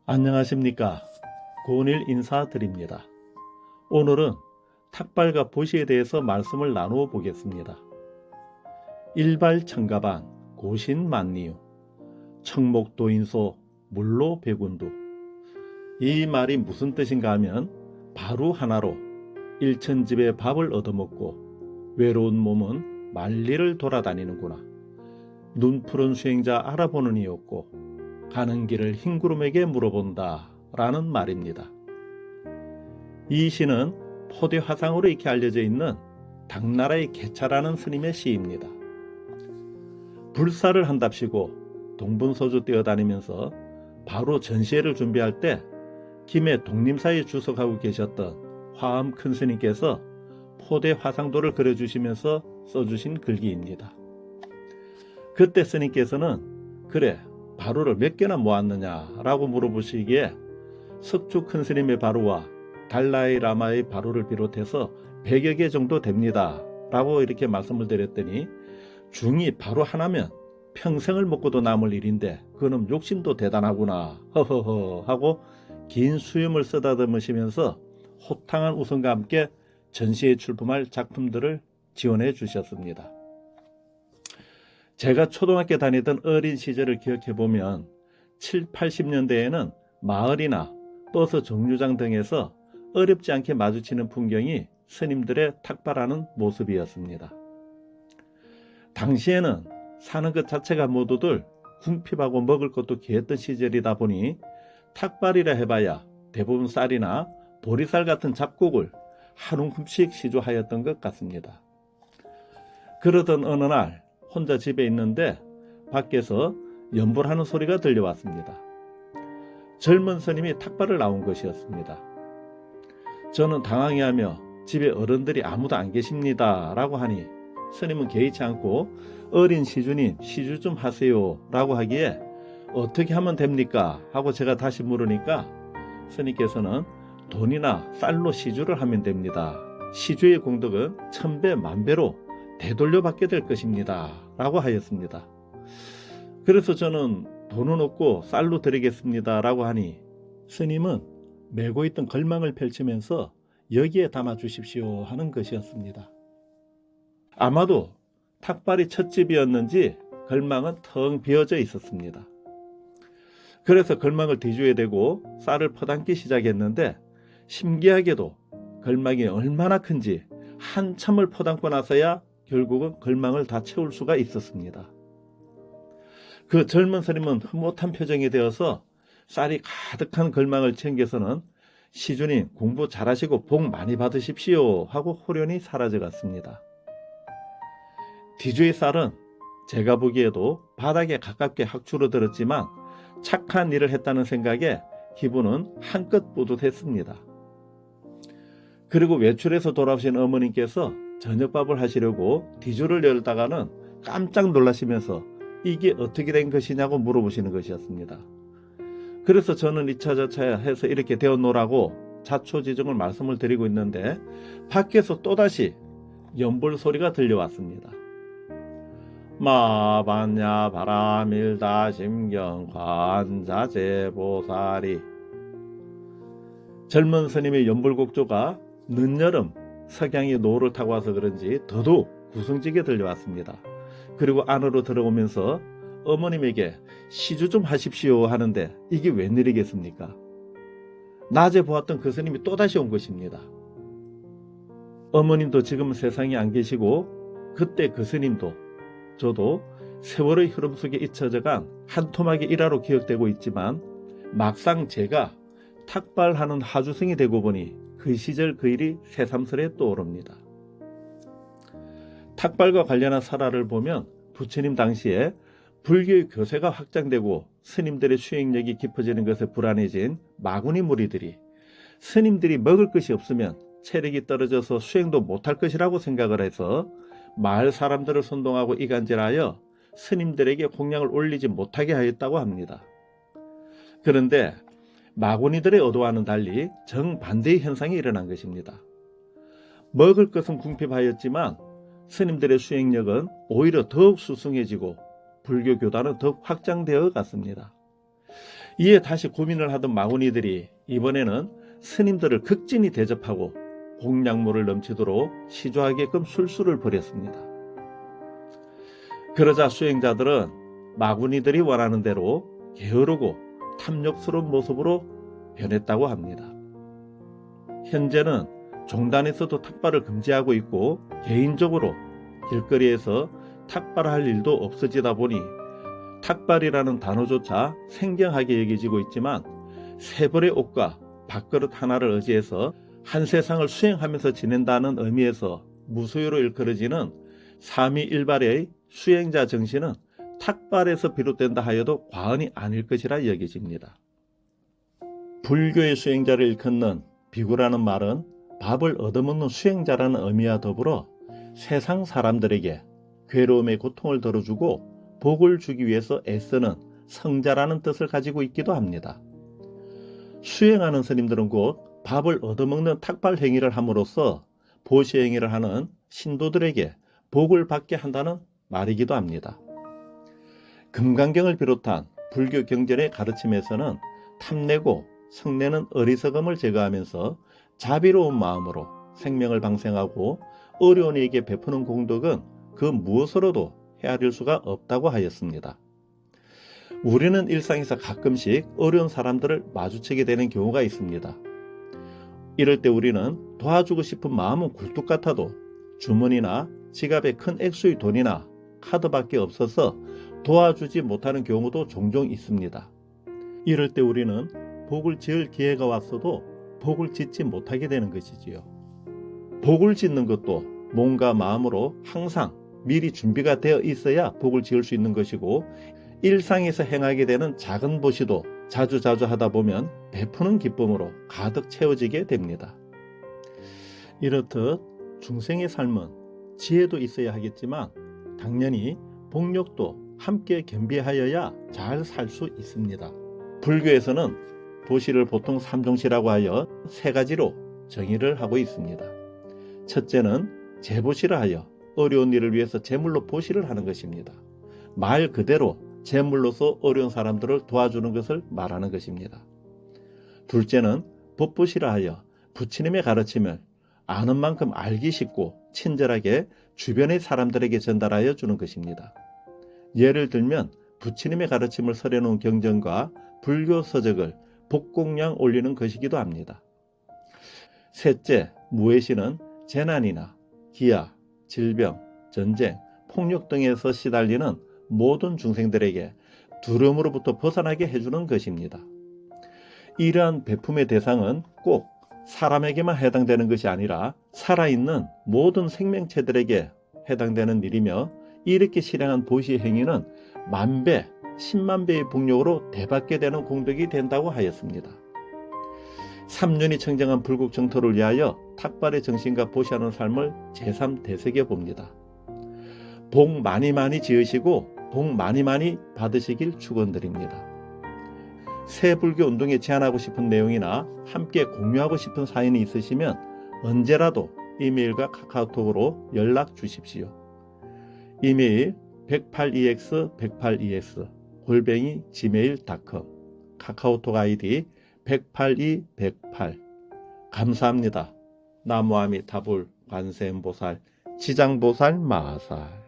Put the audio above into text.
안녕하십니까. 고은일 인사드립니다. 오늘은 탁발과 보시에 대해서 말씀을 나누어 보겠습니다. 일발청가방 고신만리유 청목도인소 물로백운두. 이 말이 무슨 뜻인가 하면 바로 하나로 일천집에 밥을 얻어먹고 외로운 몸은 만리를 돌아다니는구나. 눈푸른 수행자 알아보는 이였고 가는 길을 흰구름에게 물어본다 라는 말입니다. 이 시는 포대 화상으로 이렇게 알려져 있는 당나라의 개차라는 스님의 시입니다. 불사를 한답시고 동분서주 뛰어다니면서 바로 전시회를 준비할 때 김해 독림사에 주석하고 계셨던 화엄 큰 스님께서 포대 화상도를 그려주시면서 써주신 글귀입니다. 그때 스님께서는 그래 바루를 몇 개나 모았느냐라고 물어보시기에 석주 큰 스님의 바루와 달라이 라마의 바루를 비롯해서 100여 개 정도 됩니다 라고 이렇게 말씀을 드렸더니 중이 바루 하나면 평생을 먹고도 남을 일인데 그놈 욕심도 대단하구나 허허허 하고 긴 수염을 쓰다듬으시면서 호탕한 웃음과 함께 전시에 출품할 작품들을 지원해 주셨습니다. 제가 초등학교 다니던 어린 시절을 기억해보면 7, 80년대에는 마을이나 버스 정류장 등에서 어렵지 않게 마주치는 풍경이 스님들의 탁발하는 모습이었습니다. 당시에는 사는 것 자체가 모두들 궁핍하고 먹을 것도 귀했던 시절이다 보니 탁발이라 해봐야 대부분 쌀이나 보리쌀 같은 잡곡을 한 움큼씩 시주하였던 것 같습니다. 그러던 어느 날 혼자 집에 있는데 밖에서 연불하는 소리가 들려왔습니다. 젊은 스님이 탁발을 나온 것이었습니다. 저는 당황해하며 집에 어른들이 아무도 안 계십니다 라고 하니 스님은 개의치 않고 어린 시주님 시주 좀 하세요 라고 하기에 어떻게 하면 됩니까 하고 제가 다시 물으니까 스님께서는 돈이나 쌀로 시주를 하면 됩니다. 시주의 공덕은 1000배 만배로 되돌려 받게 될 것입니다 라고 하였습니다. 그래서 저는 돈은 없고 쌀로 드리겠습니다 라고 하니 스님은 메고 있던 걸망을 펼치면서 여기에 담아 주십시오 하는 것이었습니다. 아마도 탁발이 첫 집이었는지 걸망은 텅 비어져 있었습니다. 그래서 걸망을 뒤주에 대고 쌀을 퍼담기 시작했는데 신기하게도 걸망이 얼마나 큰지 한참을 퍼담고 나서야 결국은 걸망을 다 채울 수가 있었습니다. 그 젊은 스님은 흐뭇한 표정이 되어서 쌀이 가득한 걸망을 챙겨서는 시주님 공부 잘하시고 복 많이 받으십시오 하고 호련히 사라져갔습니다. 뒤주의 쌀은 제가 보기에도 바닥에 가깝게 학주로 들었지만 착한 일을 했다는 생각에 기분은 한껏 뿌듯했습니다. 그리고 외출해서 돌아오신 어머님께서 저녁밥을 하시려고 뒤주를 열다가는 깜짝 놀라시면서 이게 어떻게 된 것이냐고 물어보시는 것이었습니다. 그래서 저는 이차저차 해서 이렇게 되었노라고 자초지종을 말씀을 드리고 있는데 밖에서 또다시 연불 소리가 들려왔습니다. 마반야 바라밀다 심경 관자재보살이. 젊은 스님의 연불곡조가 늦여름 석양이 노을을 타고 와서 그런지 더더욱 구성지게 들려왔습니다. 그리고 안으로 들어오면서 어머님에게 시주 좀 하십시오 하는데 이게 웬일이겠습니까? 낮에 보았던 그 스님이 또다시 온 것입니다. 어머님도 지금 세상에 안 계시고 그때 그 스님도 저도 세월의 흐름 속에 잊혀져간 한 토막의 일화로 기억되고 있지만 막상 제가 탁발하는 하주승이 되고 보니 그 시절 그 일이 새삼스레 떠오릅니다. 탁발과 관련한 설화를 보면 부처님 당시에 불교의 교세가 확장되고 스님들의 수행력이 깊어지는 것에 불안해진 마구니 무리들이 스님들이 먹을 것이 없으면 체력이 떨어져서 수행도 못할 것이라고 생각을 해서 마을 사람들을 선동하고 이간질하여 스님들에게 공양을 올리지 못하게 하였다고 합니다. 그런데 마구니들의 의도와는 달리 정반대의 현상이 일어난 것입니다. 먹을 것은 궁핍하였지만 스님들의 수행력은 오히려 더욱 수승해지고 불교 교단은 더욱 확장되어 갔습니다. 이에 다시 고민을 하던 마구니들이 이번에는 스님들을 극진히 대접하고 공양모를 넘치도록 시조하게끔 술수를 벌였습니다. 그러자 수행자들은 마구니들이 원하는 대로 게으르고 탐욕스러운 모습으로 변했다고 합니다. 현재는 종단에서도 탁발을 금지하고 있고 개인적으로 길거리에서 탁발할 일도 없어지다 보니 탁발이라는 단어조차 생경하게 여겨지고 있지만 세 벌의 옷과 밥그릇 하나를 의지해서 한 세상을 수행하면서 지낸다는 의미에서 무소유로 일컬어지는 삼위일발의 수행자 정신은 탁발에서 비롯된다 하여도 과언이 아닐 것이라 여겨집니다. 불교의 수행자를 일컫는 비구라는 말은 밥을 얻어먹는 수행자라는 의미와 더불어 세상 사람들에게 괴로움의 고통을 덜어주고 복을 주기 위해서 애쓰는 성자라는 뜻을 가지고 있기도 합니다. 수행하는 스님들은 곧 밥을 얻어먹는 탁발 행위를 함으로써 보시 행위를 하는 신도들에게 복을 받게 한다는 말이기도 합니다. 금강경을 비롯한 불교 경전의 가르침에서는 탐내고 성내는 어리석음을 제거하면서 자비로운 마음으로 생명을 방생하고 어려운 이에게 베푸는 공덕은 그 무엇으로도 헤아릴 수가 없다고 하였습니다. 우리는 일상에서 가끔씩 어려운 사람들을 마주치게 되는 경우가 있습니다. 이럴 때 우리는 도와주고 싶은 마음은 굴뚝 같아도 주머니나 지갑에 큰 액수의 돈이나 카드밖에 없어서 도와주지 못하는 경우도 종종 있습니다. 이럴 때 우리는 복을 지을 기회가 왔어도 복을 짓지 못하게 되는 것이지요. 복을 짓는 것도 몸과 마음으로 항상 미리 준비가 되어 있어야 복을 지을 수 있는 것이고, 일상에서 행하게 되는 작은 보시도 자주자주 하다 보면 베푸는 기쁨으로 가득 채워지게 됩니다. 이렇듯 중생의 삶은 지혜도 있어야 하겠지만 당연히 복력도 함께 겸비하여야 잘 살 수 있습니다. 불교에서는 보시를 보통 삼종시라고 하여 세 가지로 정의를 하고 있습니다. 첫째는 재보시라 하여 어려운 일을 위해서 제물로 보시를 하는 것입니다. 말 그대로 제물로서 어려운 사람들을 도와주는 것을 말하는 것입니다. 둘째는 법보시라 하여 부처님의 가르침을 아는 만큼 알기 쉽고 친절하게 주변의 사람들에게 전달하여 주는 것입니다. 예를 들면 부처님의 가르침을 설해놓은 경전과 불교 서적을 복공량 올리는 것이기도 합니다. 셋째, 무해시는 재난이나 기아, 질병, 전쟁, 폭력 등에서 시달리는 모든 중생들에게 두려움으로부터 벗어나게 해주는 것입니다. 이러한 베품의 대상은 꼭 사람에게만 해당되는 것이 아니라 살아있는 모든 생명체들에게 해당되는 일이며, 이렇게 실행한 보시 행위는 만배, 10만 배의 복력으로 되받게 되는 공덕이 된다고 하였습니다. 삼륜이 청정한 불국 정토를 위하여 탁발의 정신과 보시하는 삶을 제3 되새겨 봅니다. 복 많이 지으시고 복 많이 받으시길 축원드립니다. 새 불교 운동에 제안하고 싶은 내용이나 함께 공유하고 싶은 사연이 있으시면 언제라도 이메일과 카카오톡으로 연락 주십시오. 이메일 182x182x@gmail.com, 카카오톡 아이디 182-108. 감사합니다. 나무아미타불 관세음보살, 지장보살 마하살.